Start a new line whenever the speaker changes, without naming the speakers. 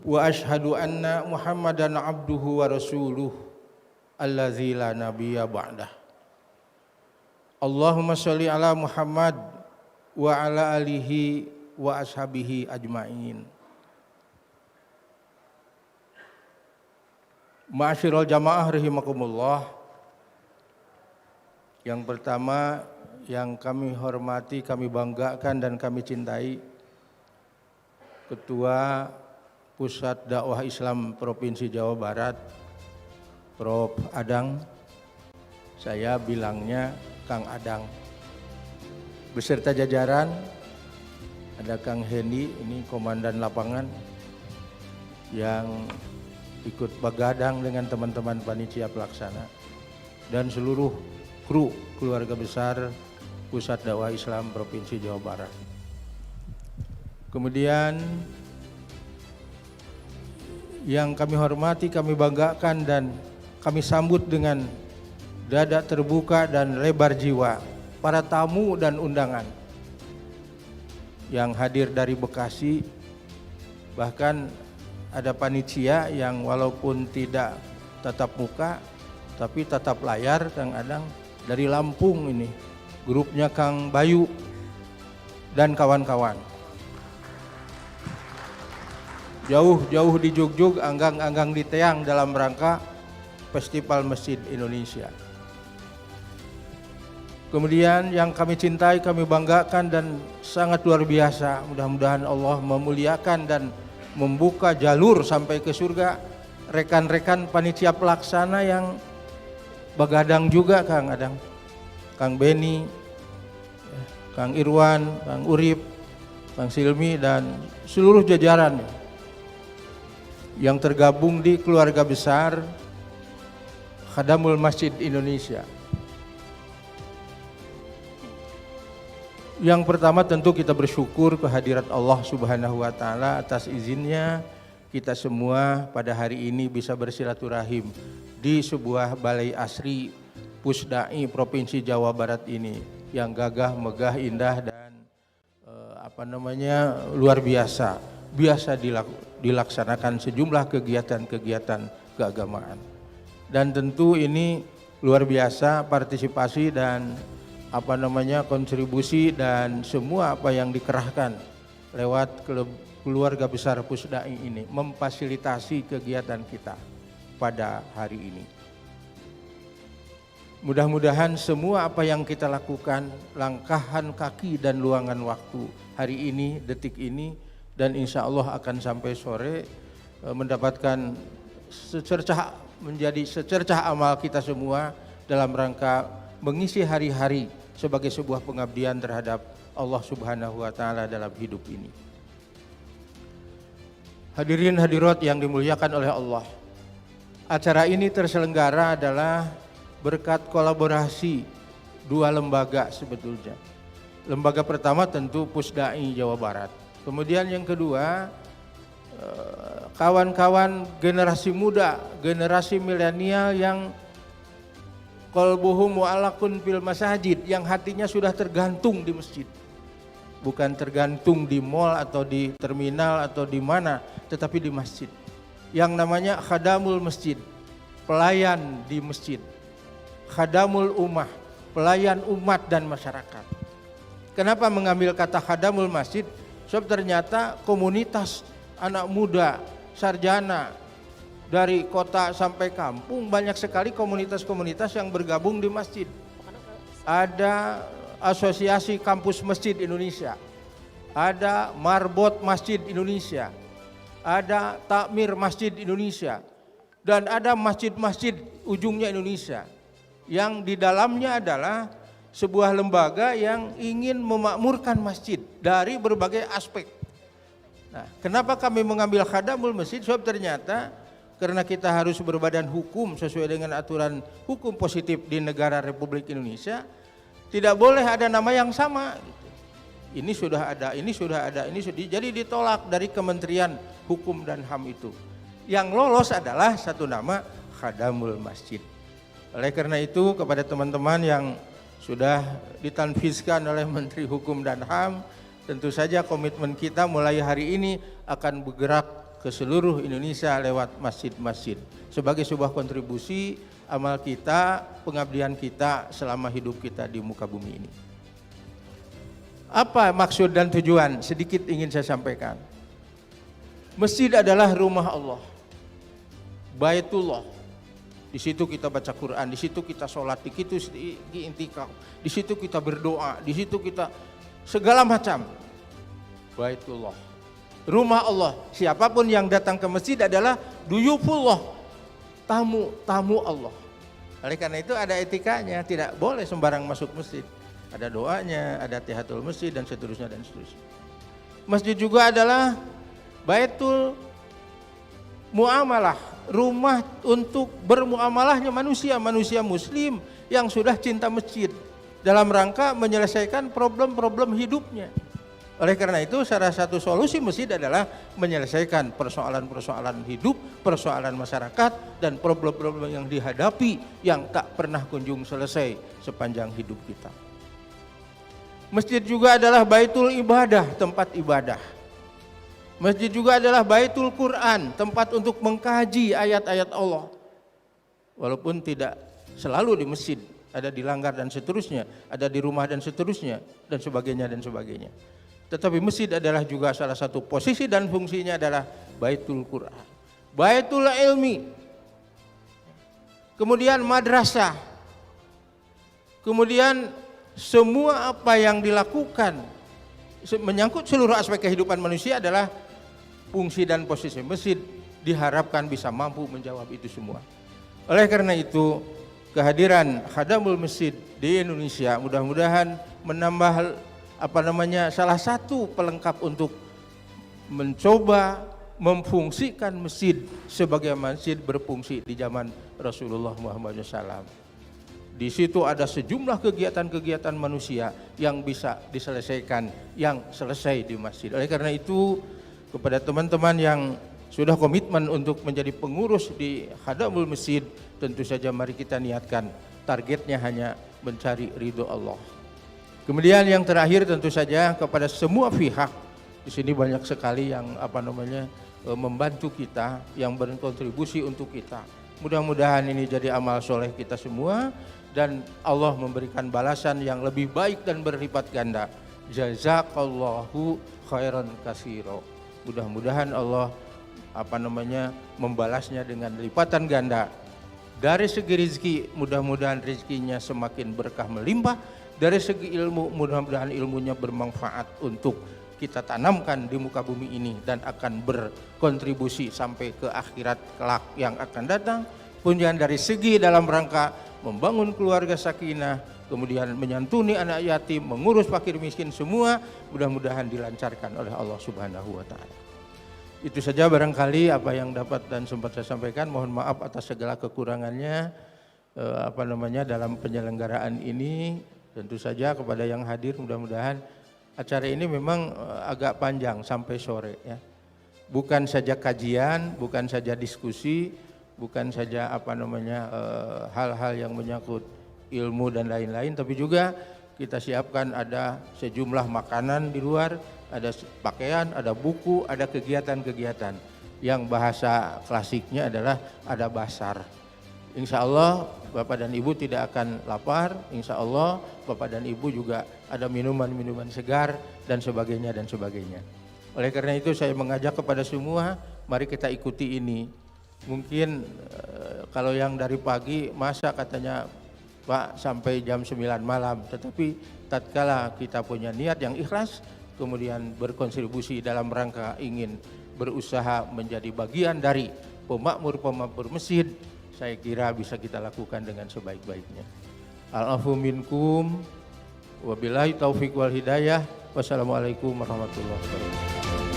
wa asyhadu anna Muhammadan abduhu wa rasuluh allazi la nabiyya ba'dah. Allahumma sholli ala Muhammad wa ala alihi wa ashabihi ajmain. Ma'asyiral jamaah rahimakumullah. Yang pertama yang kami hormati, kami banggakan dan kami cintai Ketua Pusat Dakwah Islam Provinsi Jawa Barat, Prof. Adang. Saya bilangnya Kang Adang. Beserta jajaran, ada Kang Hendy, ini komandan lapangan yang ikut begadang dengan teman-teman panitia pelaksana dan seluruh kru keluarga besar Pusat Dakwah Islam Provinsi Jawa Barat. Kemudian yang kami hormati, kami banggakan dan kami sambut dengan dada terbuka dan lebar jiwa para tamu dan undangan yang hadir dari Bekasi, bahkan ada panitia yang walaupun tidak tatap muka tapi tatap layar, Kang Adang dari Lampung ini, grupnya Kang Bayu dan kawan-kawan. Jauh-jauh di Jugjug, anggang-anggang di Teang dalam rangka Festival Masjid Indonesia. Kemudian yang kami cintai, kami banggakan dan sangat luar biasa, mudah-mudahan Allah memuliakan dan membuka jalur sampai ke surga rekan-rekan panitia pelaksana yang begadang juga, Kang Adang, Kang Beni, Kang Irwan, Kang Urip, Kang Silmi dan seluruh jajarannya yang tergabung di keluarga besar Khadamul Masjid Indonesia. Yang pertama tentu kita bersyukur kehadirat Allah Subhanahu wa Ta'ala atas izinnya kita semua pada hari ini bisa bersilaturahim di sebuah balai asri Pusdai Provinsi Jawa Barat ini yang gagah, megah, indah dan luar biasa. Biasa dilaksanakan sejumlah kegiatan-kegiatan keagamaan. Dan tentu ini luar biasa partisipasi dan kontribusi dan semua apa yang dikerahkan lewat keluarga besar Pusdai ini memfasilitasi kegiatan kita pada hari ini. Mudah-mudahan semua apa yang kita lakukan, langkahan kaki dan luangan waktu hari ini, detik ini, dan insya Allah akan sampai sore mendapatkan menjadi secercah amal kita semua dalam rangka mengisi hari-hari sebagai sebuah pengabdian terhadap Allah Subhanahu wa Ta'ala dalam hidup ini. Hadirin hadirat yang dimuliakan oleh Allah, acara ini terselenggara adalah berkat kolaborasi dua lembaga sebetulnya. Lembaga pertama tentu Pusdai Jawa Barat. Kemudian yang kedua, kawan-kawan generasi muda, generasi milenial yang qalbuhum mu'allaqun fil masajid, yang hatinya sudah tergantung di masjid. Bukan tergantung di mall atau di terminal atau di mana, tetapi di masjid. Yang namanya khadamul masjid, pelayan di masjid. Khadamul ummah, pelayan umat dan masyarakat. Kenapa mengambil kata khadamul masjid? Sebab ternyata komunitas anak muda, sarjana, dari kota sampai kampung banyak sekali komunitas-komunitas yang bergabung di masjid. Ada Asosiasi Kampus Masjid Indonesia, ada Marbot Masjid Indonesia, ada Takmir Masjid Indonesia, dan ada masjid-masjid ujungnya Indonesia yang di dalamnya adalah sebuah lembaga yang ingin memakmurkan masjid dari berbagai aspek. Nah, kenapa kami mengambil khadamul masjid? Sebab ternyata karena kita harus berbadan hukum sesuai dengan aturan hukum positif di negara Republik Indonesia, tidak boleh ada nama yang sama. Ini sudah ada, ini sudah ada, ini sudah. Jadi ditolak dari Kementerian Hukum dan HAM itu. Yang lolos adalah satu nama Khadamul Masjid. Oleh karena itu kepada teman-teman yang sudah ditanfiskan oleh Menteri Hukum dan HAM, tentu saja komitmen kita mulai hari ini akan bergerak ke seluruh Indonesia lewat masjid-masjid sebagai sebuah kontribusi amal kita, pengabdian kita selama hidup kita di muka bumi ini. Apa maksud dan tujuan? Sedikit ingin saya sampaikan. Masjid adalah rumah Allah, Baitullah. Di situ kita baca Quran, di situ kita sholat, di situ i'tikaf, di situ kita berdoa, di situ kita segala macam. Baitullah, rumah Allah. Siapapun yang datang ke masjid adalah duyufullah, tamu Allah. Oleh karena itu ada etikanya, tidak boleh sembarang masuk masjid. Ada doanya, ada tahiyatul masjid dan seterusnya dan seterusnya. Masjid juga adalah baitul muamalah, rumah untuk bermuamalahnya manusia muslim yang sudah cinta masjid dalam rangka menyelesaikan problem-problem hidupnya. Oleh karena itu salah satu solusi masjid adalah menyelesaikan persoalan-persoalan hidup, persoalan masyarakat dan problem-problem yang dihadapi yang tak pernah kunjung selesai sepanjang hidup kita. Masjid juga adalah baitul ibadah, tempat ibadah. Masjid juga adalah baitul Quran, tempat untuk mengkaji ayat-ayat Allah. Walaupun tidak selalu di masjid, ada di langgar dan seterusnya, ada di rumah dan seterusnya, dan sebagainya dan sebagainya. Tetapi masjid adalah juga salah satu posisi dan fungsinya adalah baitul Quran, baitul ilmi, kemudian madrasah, kemudian semua apa yang dilakukan menyangkut seluruh aspek kehidupan manusia adalah fungsi dan posisi masjid, diharapkan bisa mampu menjawab itu semua. Oleh karena itu kehadiran khadamul masjid di Indonesia mudah-mudahan menambah salah satu pelengkap untuk mencoba memfungsikan masjid sebagai masjid berfungsi di zaman Rasulullah Muhammad SAW. Di situ ada sejumlah kegiatan-kegiatan manusia yang bisa diselesaikan, yang selesai di masjid. Oleh karena itu, kepada teman-teman yang sudah komitmen untuk menjadi pengurus di khadamul masjid, tentu saja mari kita niatkan targetnya hanya mencari ridho Allah. Kemudian yang terakhir tentu saja kepada semua pihak, di sini banyak sekali yang membantu kita, yang berkontribusi untuk kita. Mudah-mudahan ini jadi amal soleh kita semua dan Allah memberikan balasan yang lebih baik dan berlipat ganda. Jazakallahu khairan katsira. Mudah-mudahan Allah membalasnya dengan lipatan ganda. Dari segi rezeki, mudah-mudahan rezekinya semakin berkah melimpah. Dari segi ilmu, mudah-mudahan ilmunya bermanfaat untuk kita tanamkan di muka bumi ini dan akan berkontribusi sampai ke akhirat kelak yang akan datang. Kemudian dari segi dalam rangka membangun keluarga sakinah, kemudian menyantuni anak yatim, mengurus fakir miskin, semua mudah-mudahan dilancarkan oleh Allah Subhanahu wa taala. Itu saja barangkali apa yang dapat dan sempat saya sampaikan. Mohon maaf atas segala kekurangannya dalam penyelenggaraan ini. Tentu saja kepada yang hadir, mudah-mudahan acara ini memang agak panjang sampai sore ya. Bukan saja kajian, bukan saja diskusi, bukan saja hal-hal yang menyangkut ilmu dan lain-lain, tapi juga kita siapkan ada sejumlah makanan di luar, ada pakaian, ada buku, ada kegiatan-kegiatan yang bahasa klasiknya adalah ada basar. Insya Allah Bapak dan Ibu tidak akan lapar, insya Allah Bapak dan Ibu juga ada minuman-minuman segar dan sebagainya dan sebagainya. Oleh karena itu saya mengajak kepada semua, mari kita ikuti ini. Mungkin kalau yang dari pagi masa katanya Pak sampai jam 9 malam, tetapi tatkala kita punya niat yang ikhlas, kemudian berkontribusi dalam rangka ingin berusaha menjadi bagian dari pemakmur-pemakmur masjid, saya kira bisa kita lakukan dengan sebaik-baiknya. Al-afu minkum, wabillahi taufiq wal hidayah, wassalamualaikum warahmatullahi wabarakatuh.